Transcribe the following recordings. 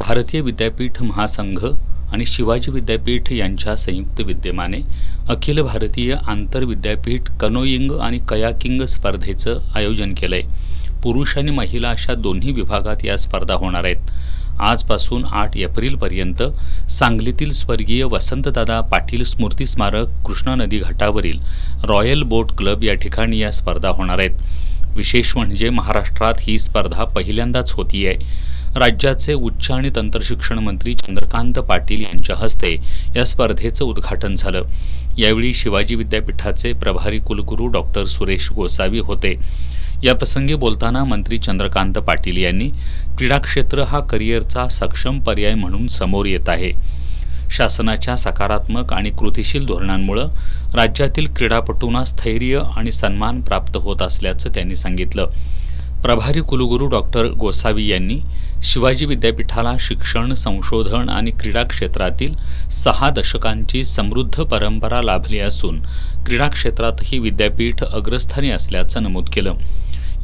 भारतीय विद्यापीठ महासंघ आणि शिवाजी विद्यापीठ यांच्या संयुक्त विद्यमाने अखिल भारतीय आंतरविद्यापीठ कनोइंग आणि कयाकिंग स्पर्धेचं आयोजन केलंय। पुरुष आणि महिला अशा दोन्ही विभागात या स्पर्धा होणार आहेत। आजपासून 8 एप्रिलपर्यंत सांगलीतील स्वर्गीय वसंतदादा पाटील स्मृती स्मारक कृष्णा नदी घाटावरील रॉयल बोट क्लब या ठिकाणी या स्पर्धा होणार आहेत। विशेष म्हणजे महाराष्ट्रात ही स्पर्धा पहिल्यांदाच होतीये। राज्याचे उच्च आणि तंत्रशिक्षण मंत्री चंद्रकांत पाटील यांच्या हस्ते या स्पर्धेचं उद्घाटन झालं। यावेळी शिवाजी विद्यापीठाचे प्रभारी कुलगुरू डॉक्टर सुरेश गोसावी होते। या प्रसंगी बोलताना मंत्री चंद्रकांत पाटील यांनी क्रीडा क्षेत्र हा करिअरचा सक्षम पर्याय म्हणून समोर येत आहे। शासनाच्या सकारात्मक आणि कृतिशील धोरणांमुळे राज्यातील क्रीडापटूंना स्थैर्य आणि सन्मान प्राप्त होत असल्याचं त्यांनी सांगितलं। प्रभारी कुलगुरू डॉक्टर गोसावी यांनी शिवाजी विद्यापीठाला शिक्षण, संशोधन आणि क्रीडा क्षेत्रातील 6 दशकांची समृद्ध परंपरा लाभली असून क्रीडा क्षेत्रातही विद्यापीठ अग्रस्थानी असल्याचं नमूद केलं।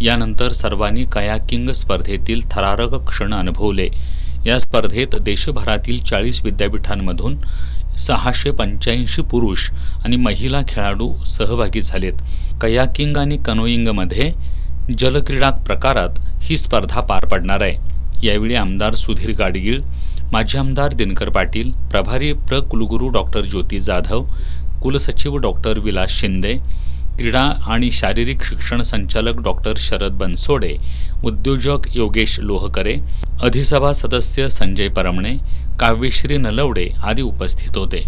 यानंतर सर्वांनी कयाकिंग स्पर्धेतील थरारक क्षण अनुभवले। या स्पर्धेत देशभरातील 40 विद्यापीठांमधून 685 पुरुष आणि महिला खेळाडू सहभागी झालेत। कयाकिंग आणि कनोइंगमध्ये जलक्रीडा प्रकारात ही स्पर्धा पार पडणार आहे। यावेळी आमदार सुधीर गाडगीळ, माजी आमदार दिनकर पाटील, प्रभारी कुलगुरू डॉक्टर ज्योती जाधव, कुलसचिव डॉक्टर विलास शिंदे, क्रीडा आणि शारीरिक शिक्षण संचालक डॉक्टर शरद बनसोडे, उद्योजक योगेश लोहकरे, अधिसभा सदस्य संजय परमणे, काव्यश्री नलवडे आदी उपस्थित होते।